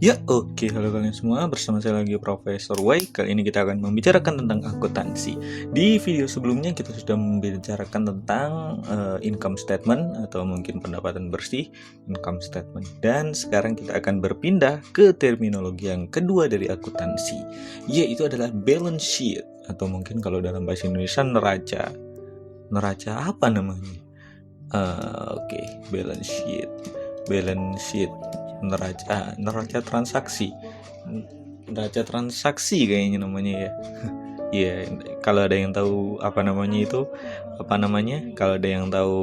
Ya, oke. Halo kalian semua, bersama saya lagi Profesor Y. Kali ini kita akan membicarakan tentang akuntansi. Di video sebelumnya kita sudah membicarakan tentang income statement atau mungkin pendapatan bersih, income statement. Dan sekarang kita akan berpindah ke terminologi yang kedua dari akuntansi, yaitu adalah balance sheet atau mungkin kalau dalam bahasa Indonesia neraca. Neraca apa namanya? Oke, balance sheet. Balance sheet, neraca transaksi kayaknya namanya ya. Iya, kalau ada yang tahu apa namanya itu, kalau ada yang tahu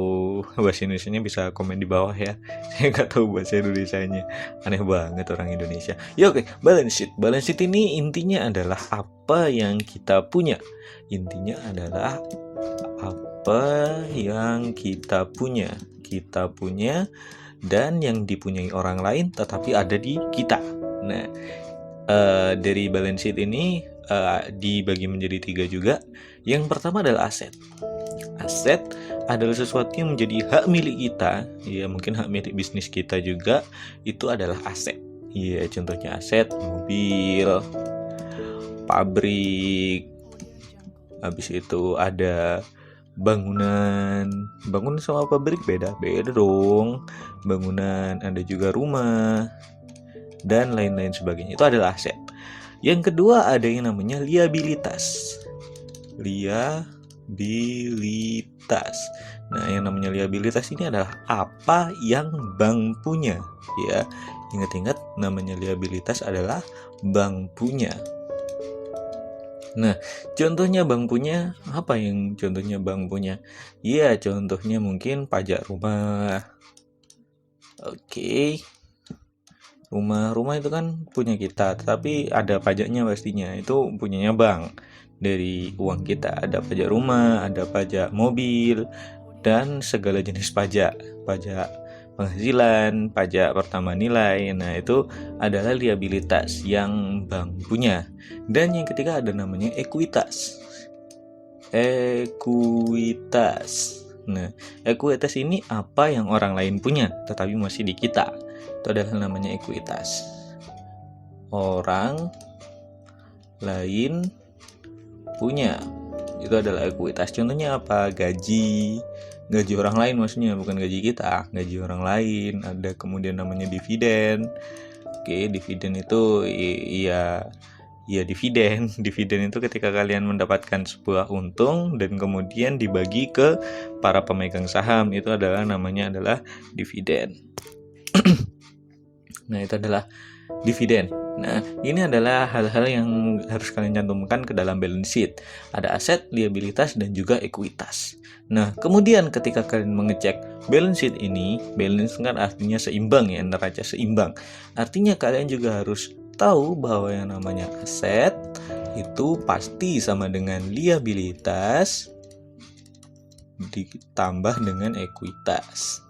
bahasa Indonesianya bisa komen di bawah ya. Saya nggak tahu bahasa Indonesianya, aneh banget orang Indonesia. Ya oke, balance sheet ini intinya adalah apa yang kita punya. Intinya adalah apa yang kita punya dan yang dipunyai orang lain tetapi ada di kita. Nah, dari balance sheet ini dibagi menjadi 3 juga. Yang pertama adalah aset. Aset adalah sesuatu yang menjadi hak milik kita, ya mungkin hak milik bisnis kita juga, itu adalah aset. Ya, contohnya aset mobil, pabrik, habis itu ada bangunan sama pabrik beda dong. Bangunan, ada juga rumah dan lain-lain sebagainya, itu adalah aset. Yang kedua ada yang namanya liabilitas. Nah, yang namanya liabilitas ini adalah apa yang bank punya, ya. Ingat-ingat, namanya liabilitas adalah bank punya. Nah, contohnya bank punya apa yang contohnya bank punya? Iya, contohnya mungkin pajak rumah. Oke. Rumah itu kan punya kita, tapi ada pajaknya pastinya. Itu punyanya bank. Dari uang kita ada pajak rumah, ada pajak mobil, dan segala jenis pajak. Pajak penghasilan, pajak pertama nilai. Nah, itu adalah liabilitas yang bank punya. Dan yang ketiga ada namanya ekuitas. Nah, ekuitas ini apa yang orang lain punya tetapi masih di kita. Itu adalah namanya ekuitas. Orang lain punya, itu adalah ekuitas. Contohnya apa? Gaji orang lain, maksudnya bukan gaji kita, gaji orang lain. Ada kemudian namanya dividen. Oke, dividen itu iya dividen. Dividen itu ketika kalian mendapatkan sebuah untung dan kemudian dibagi ke para pemegang saham, itu adalah namanya adalah dividen. Nah, itu adalah dividen. Nah, ini adalah hal-hal yang harus kalian cantumkan ke dalam balance sheet. Ada aset, liabilitas, dan juga ekuitas. Nah, kemudian ketika kalian mengecek balance sheet ini, balance kan artinya seimbang ya, neraca seimbang. Artinya kalian juga harus tahu bahwa yang namanya aset itu pasti sama dengan liabilitas ditambah dengan ekuitas.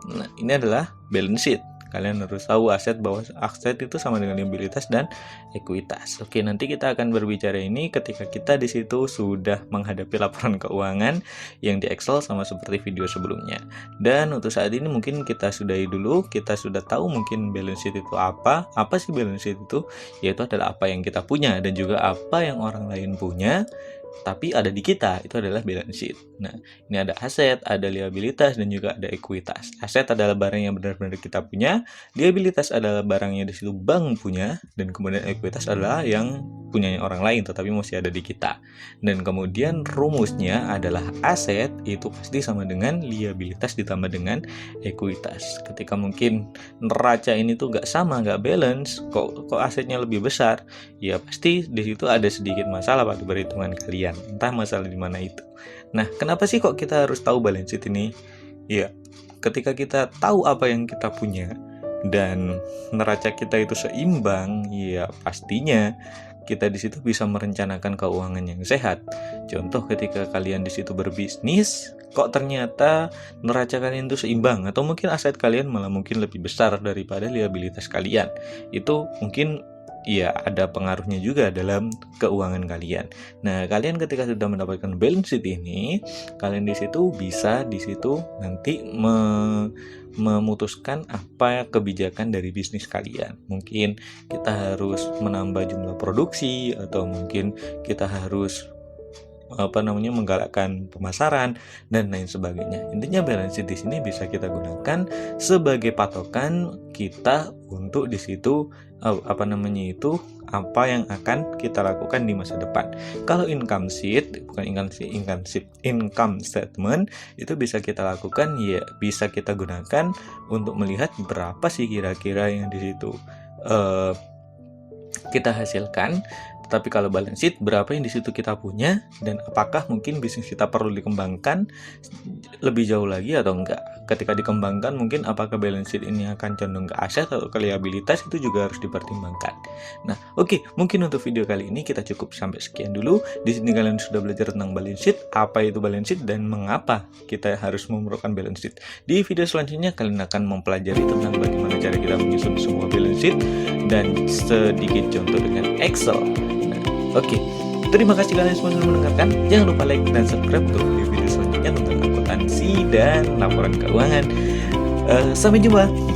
Nah, ini adalah balance sheet. Kalian harus tahu bahwa aset itu sama dengan liabilitas dan ekuitas. Oke, nanti kita akan berbicara ini ketika kita di situ sudah menghadapi laporan keuangan yang di Excel sama seperti video sebelumnya. Dan untuk saat ini mungkin kita sudahi dulu. Kita sudah tahu mungkin balance sheet itu apa. Apa sih balance sheet itu? Yaitu adalah apa yang kita punya dan juga apa yang orang lain punya tapi ada di kita, itu adalah balance sheet. Nah, ini ada aset, ada liabilitas, dan juga ada ekuitas. Aset adalah barang yang benar-benar kita punya, liabilitas adalah barang yang di situ bank punya, dan kemudian ekuitas adalah yang punyanya orang lain tetapi masih ada di kita. Dan kemudian rumusnya adalah aset itu pasti sama dengan liabilitas ditambah dengan ekuitas. Ketika mungkin neraca ini tuh nggak sama, nggak balance, kok asetnya lebih besar, ya pasti di situ ada sedikit masalah pada perhitungan kalian. Entah masalah di mana itu. Nah, kenapa sih kok kita harus tahu balance sheet ini? Ya, ketika kita tahu apa yang kita punya dan neraca kita itu seimbang, ya pastinya kita di situ bisa merencanakan keuangan yang sehat. Contoh ketika kalian di situ berbisnis, kok ternyata neraca kalian itu seimbang atau mungkin aset kalian malah mungkin lebih besar daripada liabilitas kalian. Itu mungkin ya ada pengaruhnya juga dalam keuangan kalian. Nah, kalian ketika sudah mendapatkan balance sheet ini, kalian di situ bisa nanti memutuskan apa kebijakan dari bisnis kalian. Mungkin kita harus menambah jumlah produksi, atau mungkin kita harus menggalakkan pemasaran dan lain sebagainya. Intinya balance sheet di sini bisa kita gunakan sebagai patokan kita untuk di situ apa yang akan kita lakukan di masa depan. Kalau income statement itu bisa kita lakukan, ya bisa kita gunakan untuk melihat berapa sih kira-kira yang di situ kita hasilkan. Tapi kalau balance sheet, berapa yang di situ kita punya, dan apakah mungkin bisnis kita perlu dikembangkan lebih jauh lagi atau enggak. Ketika dikembangkan, mungkin apakah balance sheet ini akan condong ke aset atau ke liabilitas, itu juga harus dipertimbangkan. Nah, oke, mungkin untuk video kali ini kita cukup sampai sekian dulu. Di sini kalian sudah belajar tentang balance sheet, apa itu balance sheet, dan mengapa kita harus memerlukan balance sheet. Di video selanjutnya kalian akan mempelajari tentang bagaimana cara kita menyusun semua balance sheet dan sedikit contoh dengan Excel. Oke, terima kasih kalian semua sudah mendengarkan. Jangan lupa like dan subscribe untuk video selanjutnya tentang akuntansi dan laporan keuangan. Sampai jumpa.